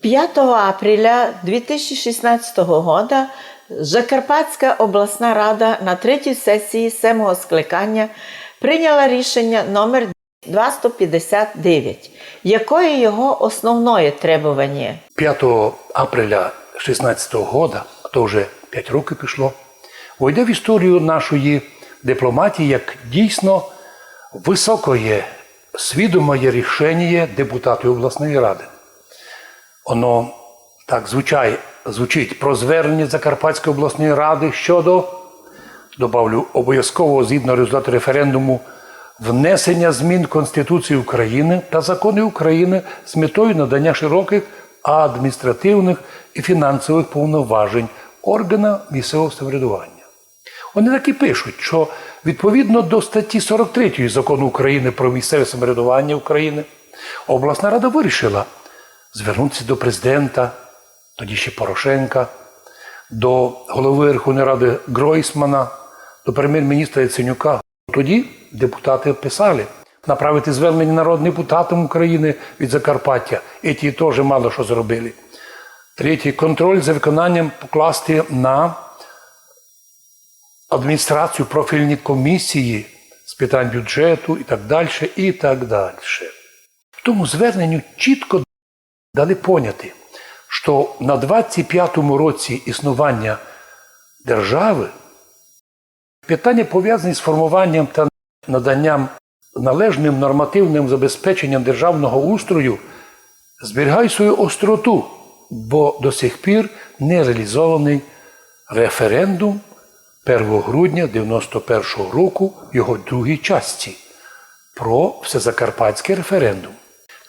5 апреля 2016 года Закарпатська обласна рада на третій сесії 7-го скликання прийняла рішення номер 259, якое його основне требування. 5 апреля 2016 года, а то вже 5 років пішло, войде в історію нашої дипломатії як дійсно високое, свідомое рішення депутатів обласної ради. Воно так звучить про звернення Закарпатської обласної ради щодо, добавлю, обов'язкового згідно результату референдуму, внесення змін в Конституцію України та закони України з метою надання широких адміністративних і фінансових повноважень органам місцевого самоврядування. Вони так і пишуть, що відповідно до статті 43 Закону України про місцеве самоврядування України, обласна рада вирішила звернутися до президента, тоді ще Порошенка, до голови Верховної Ради Гройсмана, до прем'єр-міністра Яценюка. Тоді депутати писали направити звернення народним депутатам України від Закарпаття. І ті теж мало що зробили. Третє, контроль за виконанням покласти на адміністрацію профільні комісії з питань бюджету і так далі, і так далі. В тому зверненню чітко дали поняти, що на 25-му році існування держави питання, пов'язані з формуванням та наданням належним нормативним забезпеченням державного устрою, зберігають свою остроту, бо до сих пір не реалізований референдум 1 грудня 1991 року, його другій частці, про всезакарпатський референдум,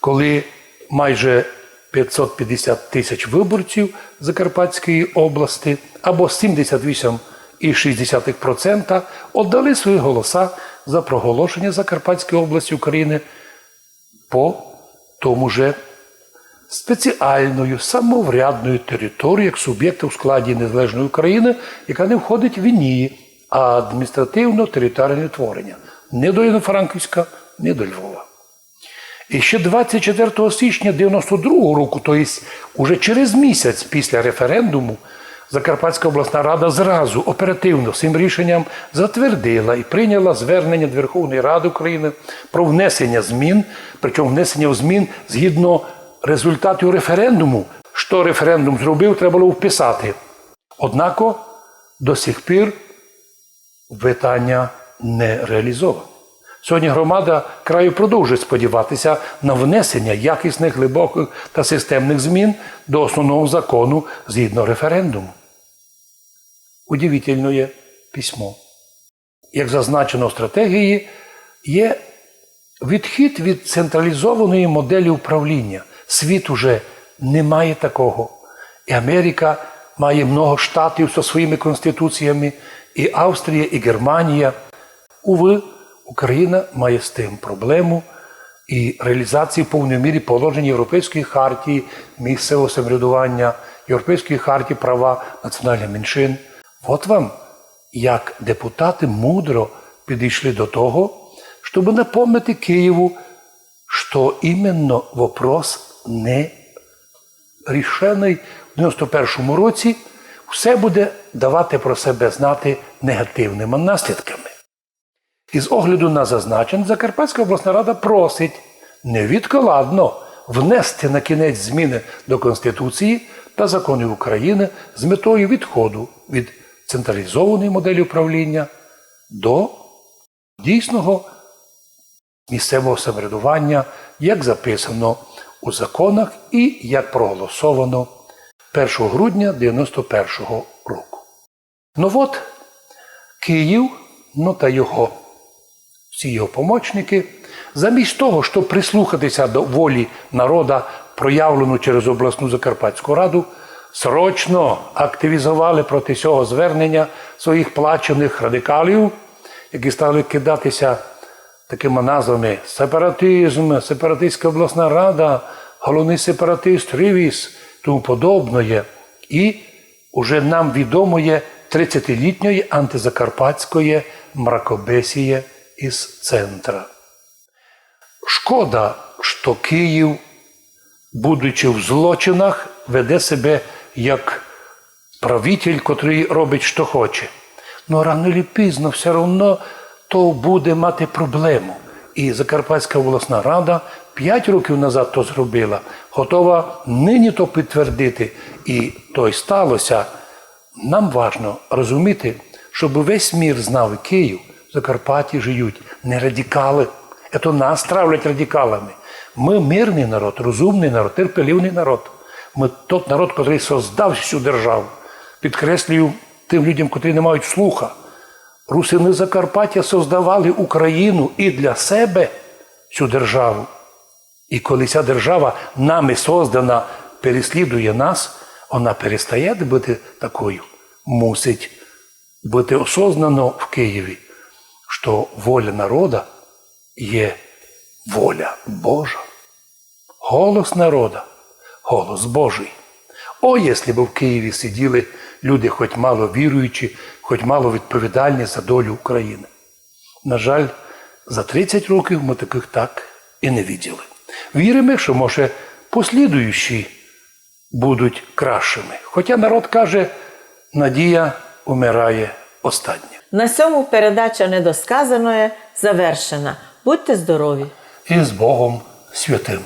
коли майже 550 тисяч виборців Закарпатської області або 78,6% віддали свої голоса за проголошення Закарпатської області України по тому же спеціальною самоврядною територією як суб'єкта у складі незалежної України, яка не входить в її адміністративно-територіальне утворення. Не до Івано-Франківська, не до Львова. І ще 24 січня 1992 року, тобто уже через місяць після референдуму, Закарпатська обласна рада зразу оперативно цим рішенням затвердила і прийняла звернення до Верховної Ради України про внесення змін, причому внесення змін згідно результатів референдуму. Що референдум зробив, треба було вписати. Однако до сих пір питання не реалізовано. Сьогодні громада краю продовжує сподіватися на внесення якісних, глибоких та системних змін до основного закону згідно референдуму. Удивительне письмо. Як зазначено в стратегії, є відхід від централізованої моделі управління. Світ уже не має такого. І Америка має много штатів зі своїми конституціями, і Австрія, і Германія. Уви, Україна має з тим проблему і реалізації в повній мірі положень Європейської хартії місцевого самоврядування, Європейської хартії права національних меншин. От вам, як депутати мудро підійшли до того, щоб напомнити Києву, що іменно вопрос не рішений в 91-му році, все буде давати про себе знати негативними наслідками. І з огляду на зазначене, Закарпатська обласна рада просить невідкладно внести на кінець зміни до Конституції та законів України з метою відходу від централізованої моделі управління до дійсного місцевого самоврядування, як записано у законах і як проголосовано 1 грудня 1991 року. Ну от, Київ, та всі його помічники, замість того, щоб прислухатися до волі народу, проявлену через обласну Закарпатську раду, срочно активізували проти цього звернення своїх плачених радикалів, які стали кидатися такими назвами сепаратизм, сепаратистська обласна рада, головний сепаратист Ривіс, тому подобне. І уже нам відомої 30-літньої антизакарпатської мракобесії із центра. Шкода, що Київ будучи в злочинах, веде себе як правитель, котрий робить, що хоче. Ну рано чи пізно все одно то буде мати проблему. І Закарпатська обласна рада 5 років назад то зробила, готова нині то підтвердити. І то й сталося. Нам важливо розуміти, щоб весь мір знав, і Київ, в Закарпатті живуть не радикали. Це нас травлять радикалами. Ми мирний народ, розумний народ, терпеливий народ. Ми тот народ, який создав цю державу. Підкреслюю тим людям, котрі не мають слуха. Русини Закарпаття создавали Україну і для себе цю державу. І коли ця держава нами создана, переслідує нас, вона перестає бути такою. Мусить бути осознано в Києві, що воля народу є воля Божа. Голос народа, голос Божий. О, якщо б в Києві сиділи люди хоч мало віруючі, хоч мало відповідальні за долю України. На жаль, за 30 років ми таких так і не виділи. Віримо, що, може, послідуючі будуть кращими. Хоча народ каже, надія умирає остання. На цьому передача недосказаної завершена. Будьте здорові! І з Богом святим.